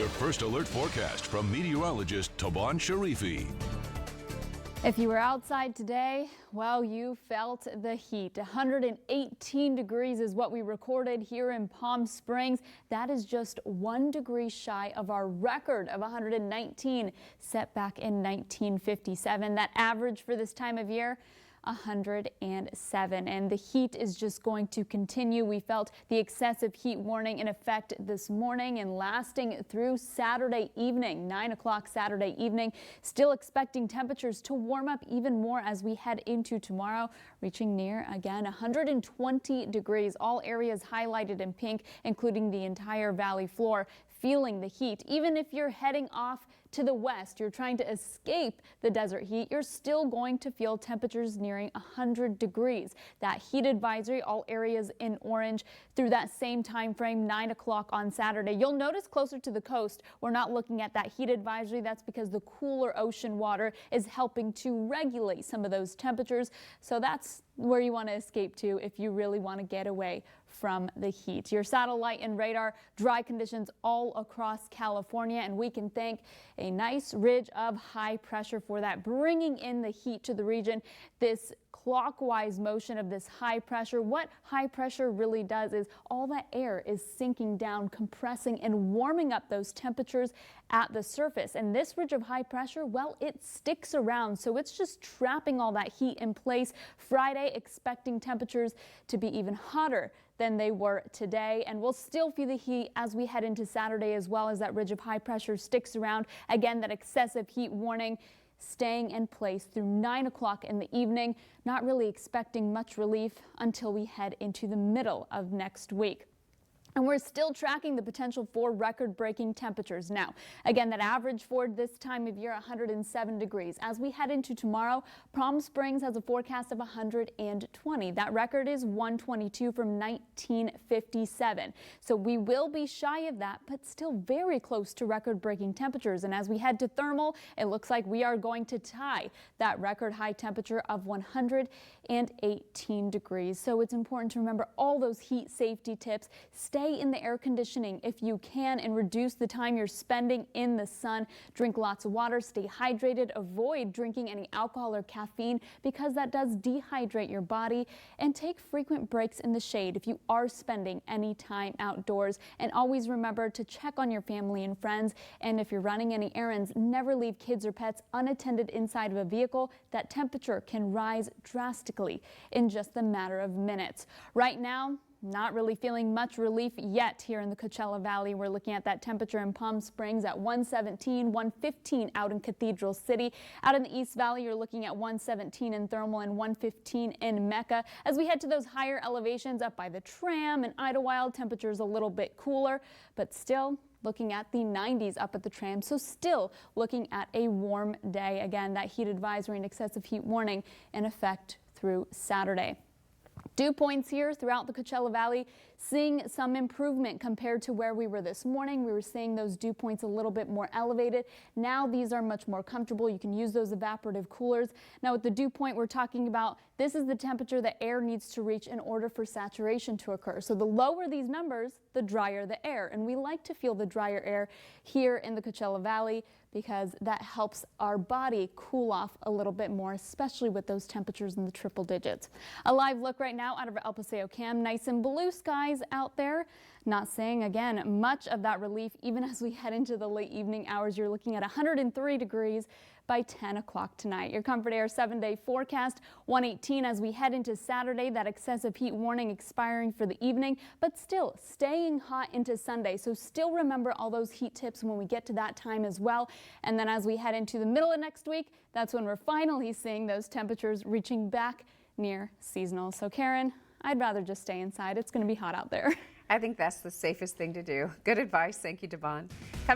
your first alert forecast from meteorologist Taban Sharifi. If you were outside today, well, you felt the heat. 118 degrees is what we recorded here in Palm Springs. That is just 1 degree shy of our record of 119 set back in 1957. That average for this time of year, 107, and the heat is just going to continue. We felt the excessive heat warning in effect this morning and lasting through Saturday evening, 9 o'clock Saturday evening. Still expecting temperatures to warm up even more as we head into tomorrow, reaching near again 120 degrees. All areas highlighted in pink, including the entire valley floor, feeling the heat. Even if you're heading off to the west, you're trying to escape the desert heat, you're still going to feel temperatures nearing 100 degrees. That heat advisory, all areas in orange through that same time frame, 9 o'clock on Saturday. You'll notice closer to the coast, we're not looking at that heat advisory. That's because the cooler ocean water is helping to regulate some of those temperatures. So that's where you want to escape to if you really want to get away from the heat. Your satellite and radar, dry conditions all across California, and we can thank a nice ridge of high pressure for that, bringing in the heat to the region. This clockwise motion of this high pressure, what high pressure really does is all that air is sinking down, compressing and warming up those temperatures at the surface. And this ridge of high pressure, well, it sticks around, so it's just trapping all that heat in place. Friday, expecting temperatures to be even hotter than they were today, and we'll still feel the heat as we head into Saturday, as well as that ridge of high pressure sticks around. Again, that excessive heat warning staying in place through 9 o'clock in the evening. Not really expecting much relief until we head into the middle of next week. And we're still tracking the potential for record-breaking temperatures. Now, again, that average for this time of year, 107 degrees. As we head into tomorrow, Palm Springs has a forecast of 120. That record is 122 from 1957. So we will be shy of that, but still very close to record-breaking temperatures. And as we head to thermal, it looks like we are going to tie that record high temperature of 118 degrees. So it's important to remember all those heat safety tips. Stay in the air conditioning if you can and reduce the time you're spending in the sun. Drink lots of water, stay hydrated, avoid drinking any alcohol or caffeine because that does dehydrate your body, and take frequent breaks in the shade if you are spending any time outdoors. And always remember to check on your family and friends, and if you're running any errands, never leave kids or pets unattended inside of a vehicle. That temperature can rise drastically in just a matter of minutes. Right now, not really feeling much relief yet here in the Coachella Valley. We're looking at that temperature in Palm Springs at 117, 115 out in Cathedral City. Out in the East Valley, you're looking at 117 in Thermal and 115 in Mecca. As we head to those higher elevations up by the Tram and Idlewild, temperatures a little bit cooler, but still looking at the 90s up at the Tram. So still looking at a warm day. Again, that heat advisory and excessive heat warning in effect through Saturday. Dew points here throughout the Coachella Valley, seeing some improvement compared to where we were this morning. We were seeing those dew points a little bit more elevated. Now these are much more comfortable. You can use those evaporative coolers. Now with the dew point we're talking about, this is the temperature that air needs to reach in order for saturation to occur. So the lower these numbers, the drier the air. And we like to feel the drier air here in the Coachella Valley because that helps our body cool off a little bit more, especially with those temperatures in the triple digits. A live look right now out of our El Paseo cam. Nice and blue skies out there. Not seeing, again, much of that relief even as we head into the late evening hours. You're looking at 103 degrees by 10 o'clock tonight. Your Comfort Air 7-day forecast, 118 as we head into Saturday. That excessive heat warning expiring for the evening, but still staying hot into Sunday. So still remember all those heat tips when we get to that time as well. And then as we head into the middle of next week, that's when we're finally seeing those temperatures reaching back near seasonal. So Karen, I'd rather just stay inside. It's going to be hot out there. I think that's the safest thing to do. Good advice. Thank you, Devon. Coming